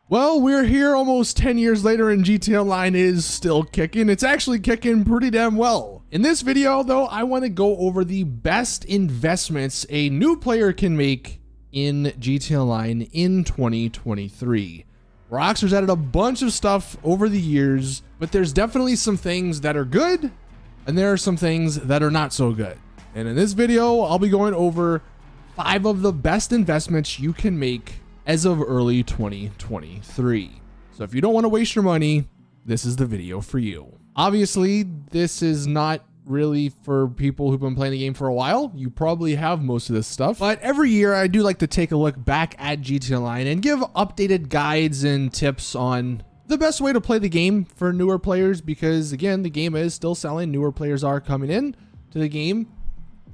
Well, we're here almost 10 years later and GTA Online is still kicking. It's actually kicking pretty damn well. In this video, though, I want to go over the best investments a new player can make in GTA Online in 2023. Rockstar's added a bunch of stuff over the years, but there's definitely some things that are good, and there are some things that are not so good. And in this video, I'll be going over 5 of the best investments you can make as of early 2023. So if you don't want to waste your money, this is the video for you. Obviously, this is not really for people who've been playing the game for a while. You probably have most of this stuff, but every year I do like to take a look back at GTA Online and give updated guides and tips on the best way to play the game for newer players, because again, the game is still selling. Newer players are coming in to the game.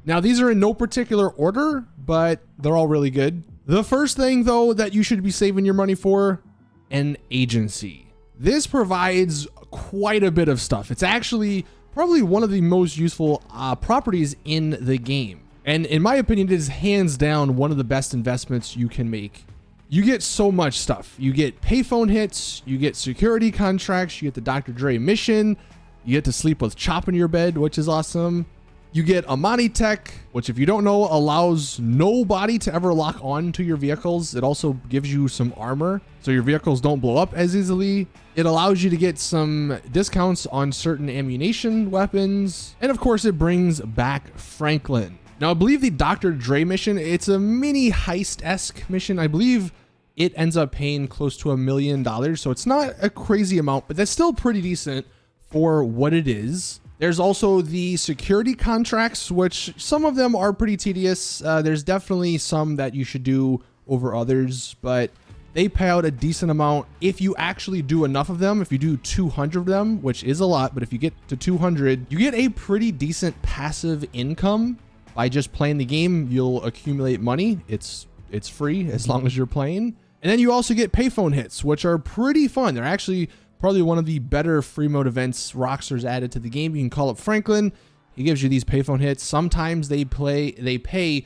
Now, these are in no particular order, but they're all really good. The first thing, though, that you should be saving your money for, an agency. This provides quite a bit of stuff. It's actually probably one of the most useful properties in the game. And in my opinion, it is hands down one of the best investments you can make. You get so much stuff. You get payphone hits, you get security contracts, you get the Dr. Dre mission, you get to sleep with Chop in your bed, which is awesome. You get Amani Tech, which if you don't know, allows nobody to ever lock on to your vehicles. It also gives you some armor, so your vehicles don't blow up as easily. It allows you to get some discounts on certain ammunition weapons. And of course, it brings back Franklin. Now, I believe the Dr. Dre mission, it's a mini heist-esque mission. I believe it ends up paying close to $1 million. So it's not a crazy amount, but that's still pretty decent for what it is. There's also the security contracts, which some of them are pretty tedious. There's definitely some that you should do over others, but they pay out a decent amount if you actually do enough of them. If you do 200 of them, which is a lot, but if you get to 200, you get a pretty decent passive income by just playing the game. You'll accumulate money. It's free as long as you're playing. And then you also get payphone hits, which are pretty fun. They're actually probably one of the better free mode events Rockstar's added to the game. You can call up Franklin. He gives you these payphone hits. Sometimes they pay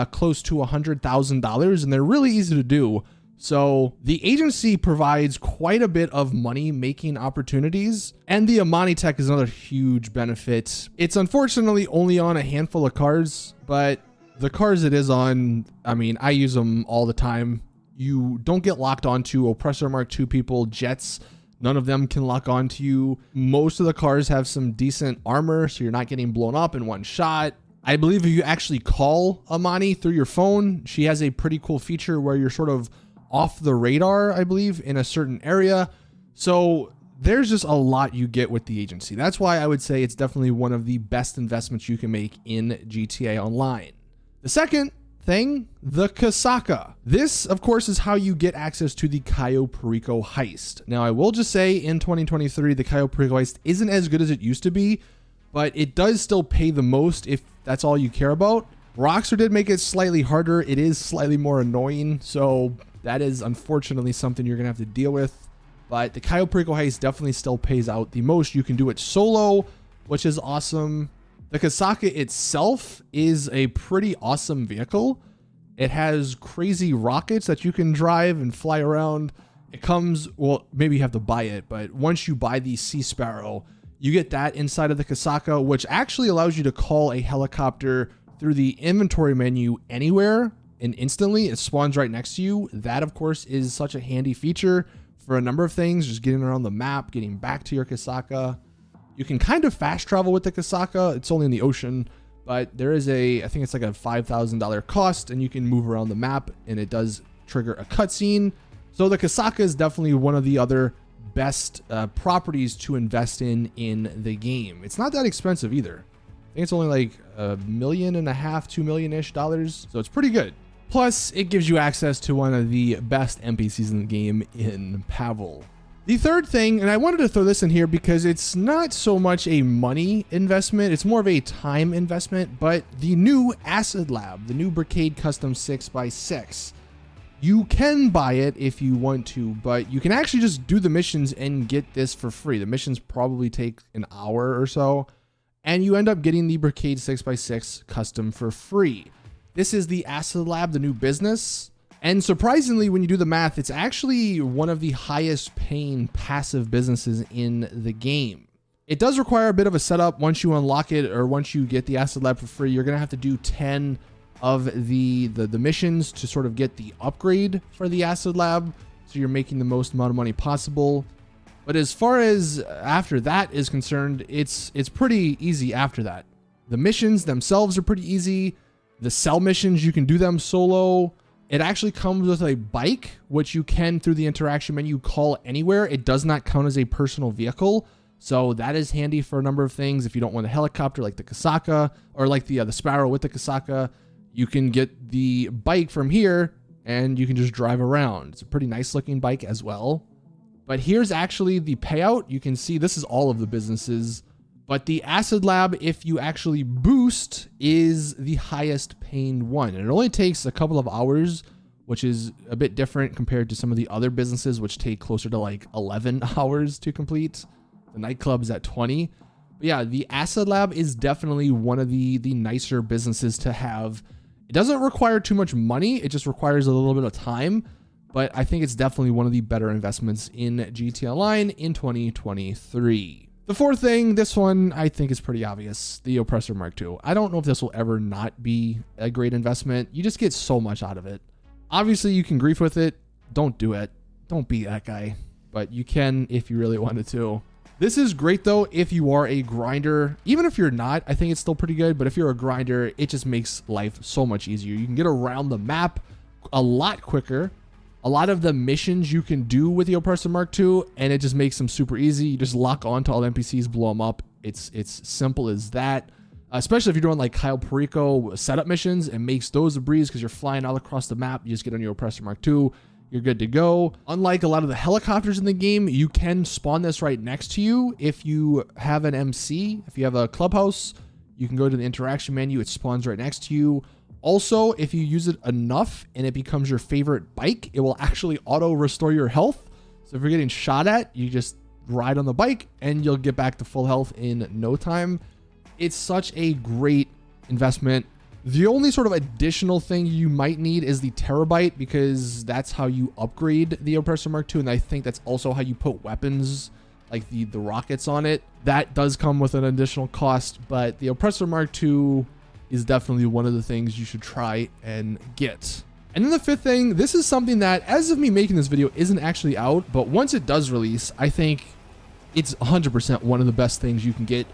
close to $100,000, and they're really easy to do. So the agency provides quite a bit of money making opportunities, and the Amani Tech is another huge benefit. It's unfortunately only on a handful of cars, but the cars it is on, I mean, I use them all the time. You don't get locked onto Oppressor Mark II people, jets. None of them can lock onto you. Most of the cars have some decent armor, so you're not getting blown up in one shot. I believe if you actually call Amani through your phone, she has a pretty cool feature where you're sort of off the radar, I believe, in a certain area. So there's just a lot you get with the agency. That's why I would say it's definitely one of the best investments you can make in GTA Online. The second thing, the Kasaka. This, of course, is how you get access to the Cayo Perico heist. Now, I will just say in 2023, the Cayo Perico heist isn't as good as it used to be, but it does still pay the most if that's all you care about. Rockstar did make it slightly harder. It is slightly more annoying, so that is unfortunately something you're gonna have to deal with. But the Cayo Perico heist definitely still pays out the most. You can do it solo, which is awesome. The Kasaka itself is a pretty awesome vehicle. It has crazy rockets that you can drive and fly around. It comes, well, maybe you have to buy it, but once you buy the Sea Sparrow, you get that inside of the Kasaka, which actually allows you to call a helicopter through the inventory menu anywhere, and instantly it spawns right next to you. That, of course, is such a handy feature for a number of things, just getting around the map, getting back to your Kasaka. You can kind of fast travel with the Kasaka. It's only in the ocean, but there is I think it's like a $5,000 cost, and you can move around the map, and it does trigger a cutscene. So the Kasaka is definitely one of the other best properties to invest in the game. It's not that expensive either. I think it's only like $1.5 million, $2 million-ish dollars. So it's pretty good. Plus, it gives you access to one of the best NPCs in the game in Pavel. The third thing, and I wanted to throw this in here because it's not so much a money investment, it's more of a time investment, but the new Acid Lab, the new Brigade Custom 6x6, you can buy it if you want to, but you can actually just do the missions and get this for free. The missions probably take an hour or so, and you end up getting the Brigade 6x6 custom for free. This is the Acid Lab, the new business. And surprisingly, when you do the math, it's actually one of the highest paying passive businesses in the game. It does require a bit of a setup. Once you unlock it, or once you get the Acid Lab for free, you're going to have to do 10 of the missions to sort of get the upgrade for the Acid Lab. So you're making the most amount of money possible. But as far as after that is concerned, it's pretty easy after that. The missions themselves are pretty easy. The cell missions, you can do them solo. It actually comes with a bike, which you can, through the interaction menu, call anywhere. It does not count as a personal vehicle. So that is handy for a number of things. If you don't want a helicopter like the Kasaka, or like the Sparrow with the Kasaka, you can get the bike from here and you can just drive around. It's a pretty nice looking bike as well. But here's actually the payout. You can see this is all of the businesses, but the Acid Lab, if you actually boost, is the highest paying one. And it only takes a couple of hours, which is a bit different compared to some of the other businesses, which take closer to like 11 hours to complete. The nightclub is at 20. But yeah, the Acid Lab is definitely one of the nicer businesses to have. It doesn't require too much money. It just requires a little bit of time. But I think it's definitely one of the better investments in GTA Online in 2023. The fourth thing, this one I think is pretty obvious, the Oppressor Mark II. I don't know if this will ever not be a great investment. You just get so much out of it. Obviously, you can grief with it. Don't do it. Don't be that guy. But you can if you really wanted to. This is great though if you are a grinder. Even if you're not, I think it's still pretty good. But if you're a grinder, it just makes life so much easier. You can get around the map a lot quicker. A lot of the missions you can do with the Oppressor Mark II, and it just makes them super easy. You just lock on to all the NPCs, blow them up. It's simple as that. Especially if you're doing like Kyle Perico setup missions, it makes those a breeze because you're flying all across the map. You just get on your Oppressor Mark II, you're good to go. Unlike a lot of the helicopters in the game, you can spawn this right next to you. If you have an MC, if you have a clubhouse, you can go to the interaction menu. It spawns right next to you. Also, if you use it enough and it becomes your favorite bike, it will actually auto restore your health. So if you're getting shot at, you just ride on the bike and you'll get back to full health in no time. It's such a great investment. The only sort of additional thing you might need is the Terabyte, because that's how you upgrade the Oppressor Mark II. And I think that's also how you put weapons like the rockets on it. That does come with an additional cost, but the Oppressor Mark II is definitely one of the things you should try and get. And then the fifth thing, this is something that, as of me making this video, isn't actually out, but once it does release, I think it's 100% one of the best things you can get: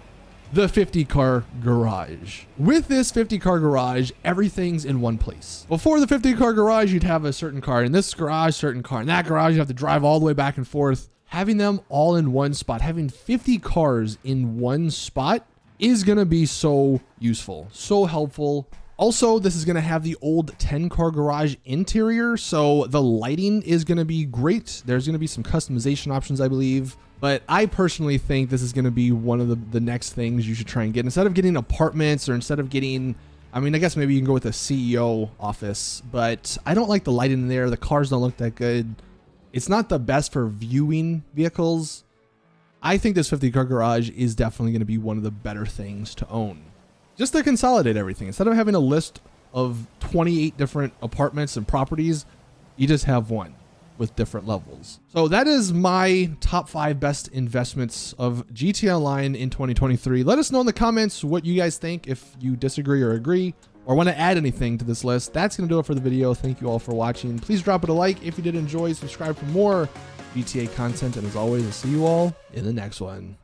the 50-car garage. With this 50-car garage, everything's in one place. Before the 50-car garage, you'd have a certain car in this garage, certain car in that garage. You have to drive all the way back and forth. Having them all in one spot, having 50 cars in one spot, is going to be so useful, so helpful. Also, this is going to have the old 10-car garage interior, so the lighting is going to be great. There's going to be some customization options, I believe. But I personally think this is going to be one of the next things you should try and get. Instead of getting apartments, or instead of getting, I mean, I guess maybe you can go with a CEO office, but I don't like the lighting in there. The cars don't look that good. It's not the best for viewing vehicles. I think this 50-car garage is definitely going to be one of the better things to own. Just to consolidate everything. Instead of having a list of 28 different apartments and properties, you just have one with different levels. So that is my top 5 best investments of GTA Online in 2023. Let us know in the comments what you guys think, if you disagree or agree, or want to add anything to this list. That's going to do it for the video. Thank you all for watching. Please drop it a like if you did enjoy. Subscribe for more GTA content. And as always, I'll see you all in the next one.